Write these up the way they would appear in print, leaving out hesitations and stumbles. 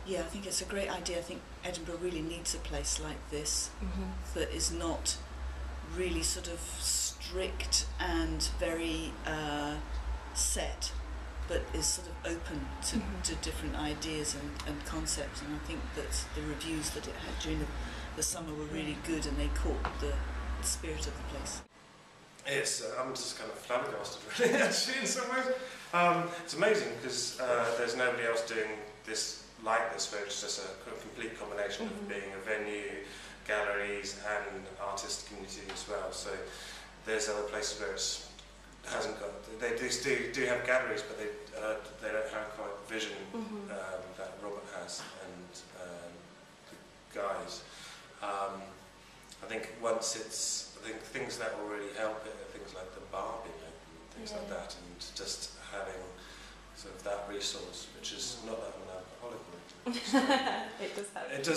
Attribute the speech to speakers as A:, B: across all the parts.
A: Yeah, I think it's a great idea. I think Edinburgh really needs a place like this that is not really sort of strict and very set, but is sort of open to different ideas and concepts. And I think that the reviews that it had during the summer were really good, and they caught the spirit of the place.
B: I'm just kind of flabbergasted, really, actually, in some ways. It's amazing because there's nobody else doing this like this, where it's just a complete combination of being a venue, galleries, and artist community as well. So there's other places where it hasn't got. They do have galleries, but they don't have quite the vision that Robert has and the guys. I think once I think things that will really help it are things like the bar being open, things like that, and just having sort of that resource, which is not that I'm an alcoholic or anything.
C: It does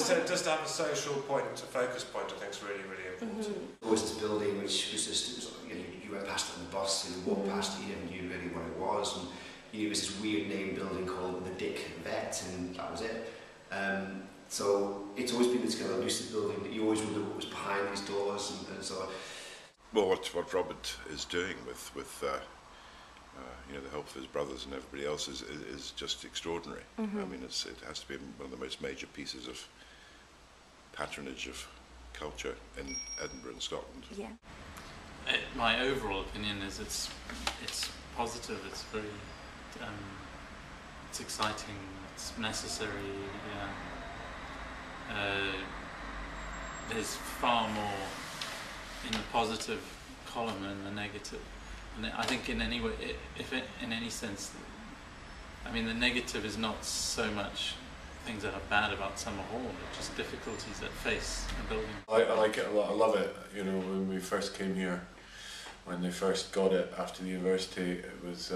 C: have.
B: It does to have a social point, a focus point. I think is really, really important.
D: There was this building which was just, you went past it on the bus, and you walked past it, and you knew really what it was, and it was this weird name building called the Dick Vet, and that was it. So it's always been this kind of elusive building that you always wonder what was behind these doors, and so.
E: Well, what Robert is doing with the help of his brothers and everybody else is just extraordinary. I mean, it has to be one of the most major pieces of patronage of culture in Edinburgh and Scotland.
C: Yeah.
F: My overall opinion is it's positive. It's very it's exciting. It's necessary. There's far more in the positive column than the negative. And I think in any way, in any sense, I mean, the negative is not so much things that are bad about Summer Hall, but just difficulties that face a building.
G: I like it a lot. I love it. You know, when we first came here, when they first got it after the university, it was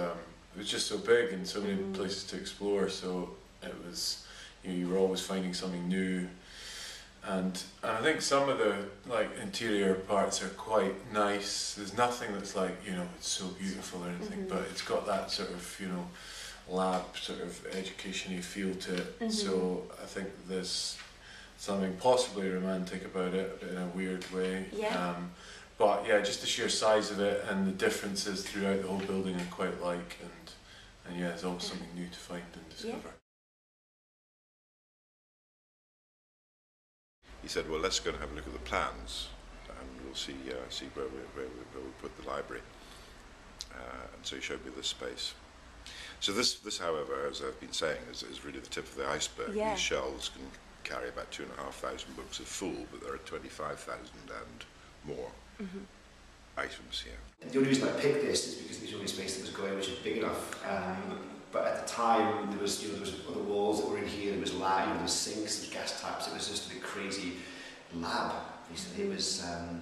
G: just so big and so many places to explore. So it was, you were always finding something new. And I think some of the interior parts are quite nice. There's nothing that's it's so beautiful or anything, but it's got that sort of lab sort of education-y feel to it. So I think there's something possibly romantic about it in a weird way.
C: Yeah.
G: But yeah, just the sheer size of it and the differences throughout the whole building I quite like, and yeah, there's always something new to find and discover.
E: He said, well, let's go and have a look at the plans, and we'll see where we put the library. And so he showed me this space. So this, however, as I've been saying, is really the tip of the iceberg.
C: Yeah.
E: These shelves can carry about 2,500 books of full, but there are 25,000 and more items here.
D: The only reason I picked this is because it was the only space that was going, which is big enough. But at the time, there was other walls that were in here. There was light, there was sinks, there was gas taps. It was just a bit crazy lab. Basically, it was kind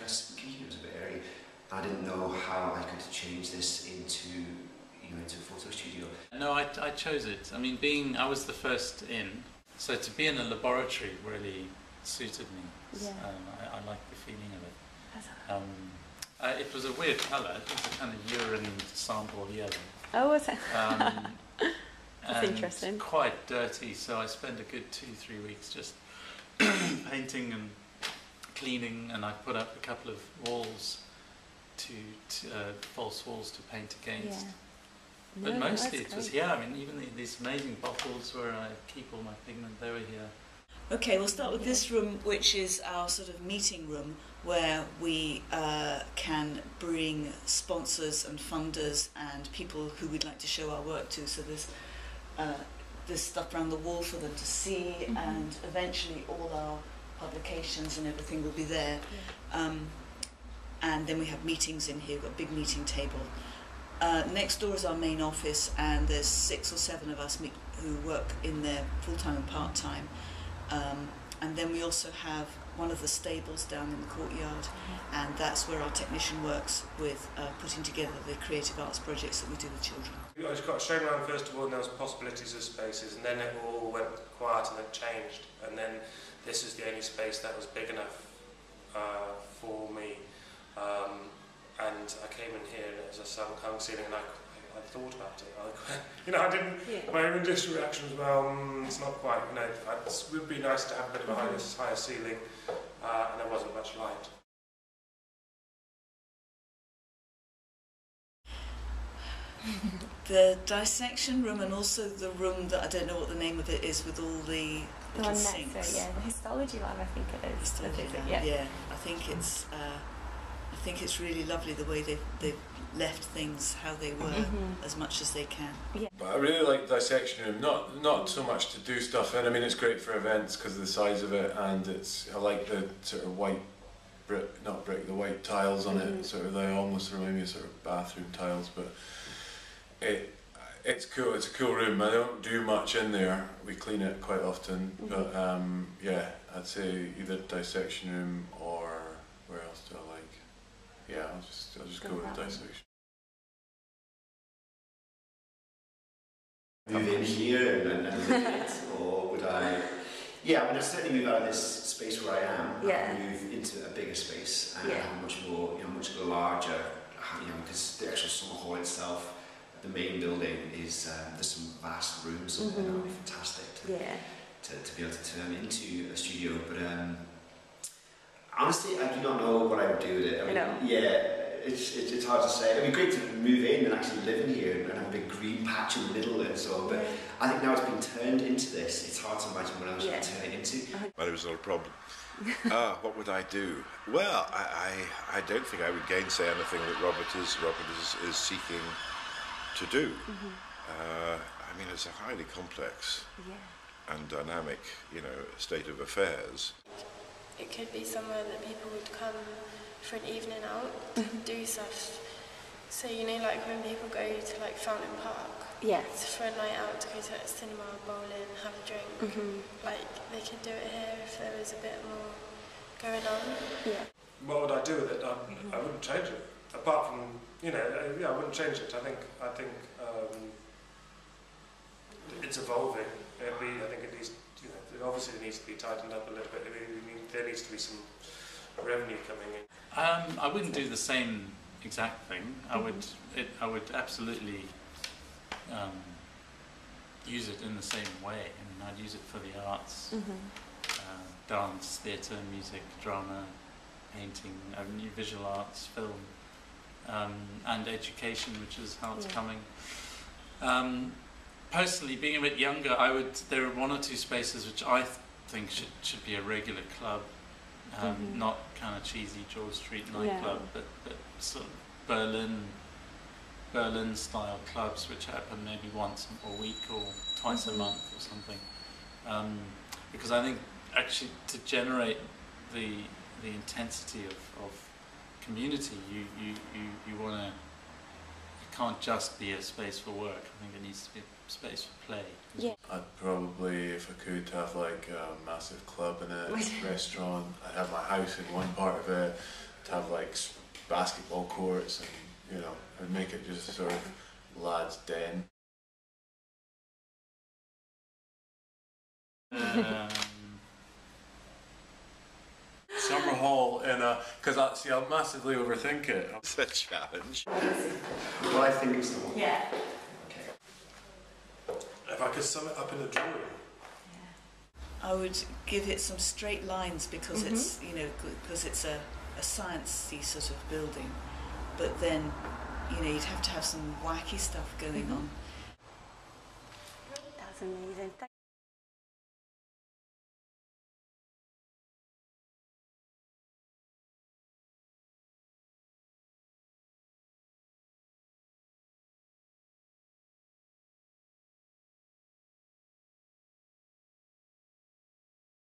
D: of spooky. It was a bit airy. I didn't know how I could change this into a photo studio.
F: No, I chose it. I mean, I was the first in, so to be in a laboratory really suited me.
C: Yeah.
F: I liked the feeling of it. It was a weird colour. It was a kind of urine sample yellow.
C: Oh, was it?
F: That's
C: interesting.
F: Quite dirty, so I spent a good 2-3 weeks just painting and cleaning, and I put up a couple of walls false walls to paint against.
C: Yeah.
F: But
C: No,
F: mostly
C: that's
F: it was
C: great.
F: I mean, even these amazing bottles where I keep all my pigment, they were here.
A: Okay, we'll start with this room, which is our sort of meeting room, where we can bring sponsors and funders and people who we'd like to show our work to. So there's stuff around the wall for them to see, and eventually all our publications and everything will be there.
C: Yeah.
A: And then we have meetings in here. We've got a big meeting table. Next door is our main office, and there's 6 or 7 of us who work in there full-time and part-time. And then we also have one of the stables down in the courtyard, and that's where our technician works with putting together the creative arts projects that we do with children.
B: I just got shown around first of all, and there was possibilities of spaces, and then it all went quiet and it changed, and then this is the only space that was big enough for me. And I came in here and it was a hung ceiling, and I thought about it. I didn't. My initial reaction was, well, it's not quite. It would be nice to have a bit of a higher ceiling, and there wasn't much light.
A: The dissection room, and also the room that I don't know what the name of it is, with all the little sinks.
C: Yeah, the histology lab, I think it is.
A: Histology lab, yeah. I think it's really lovely the way they've left things how they were as much as they can.
C: Yeah.
G: But I really like the dissection room, not so much to do stuff in. I mean, it's great for events because of the size of it, and I like the sort of white the white tiles on it. Sort of, they almost remind me of sort of bathroom tiles, but it's cool. It's a cool room. I don't do much in there. We clean it quite often, but yeah, I'd say either dissection room or where else do I like? Yeah, I'll just go with dissection.
D: Move in here and live in it, or would I? Yeah, I mean, I'd certainly move out of this space where I am and move into a bigger space and much more, much larger. Because the actual summer hall itself, the main building is there's some vast rooms and that would be fantastic to be able to turn into a studio. But honestly, I do not know what I would do with it. I mean, it's hard to say. It'd be great to move in and actually live in here and have a big green patch in the middle and so on. But I think now it's been turned into this. It's hard to imagine what else you could turn it into.
E: But it was not a problem. What would I do? Well, I don't think I would gainsay anything that Robert is seeking to do. I mean, it's a highly complex and dynamic, state of affairs.
H: It could be somewhere that people would come for an evening out, do stuff. So, like when people go to like Fountain Park, for a night out to go to a cinema, bowling, have a drink, like they could do it here if there was a bit more going on.
B: What would I do with it? I wouldn't change it. Apart from, I wouldn't change it. I think it's evolving. I think it needs, it needs to be tightened up a little bit. There needs to be some revenue coming in.
F: I wouldn't do the same exact thing. I would absolutely use it in the same way. I mean, I'd use it for the arts, dance, theatre, music, drama, painting, visual arts, film, and education, which is how it's coming. Personally, being a bit younger, there are one or two spaces which I think should be a regular club, not kind of cheesy George Street nightclub, but sort of Berlin style clubs which happen maybe once a week or twice a month or something. Because I think actually to generate the intensity of community, you want to. It can't just be a space for work. I think it needs to be a space for play.
C: Yeah.
G: I'd probably, if I could, have like a massive club in it, restaurant. I'd have my house in one part of it. I'd have like basketball courts, and I'd make it just sort of lads' den. Summer hall because I'll massively overthink it.
E: It's a challenge.
D: Well, I think it's the one.
C: Yeah.
D: Okay.
B: If I could sum it up in a drawing.
A: I would give it some straight lines because it's because it's a sciencey sort of building, but then you'd have to have some wacky stuff going on.
C: That's amazing.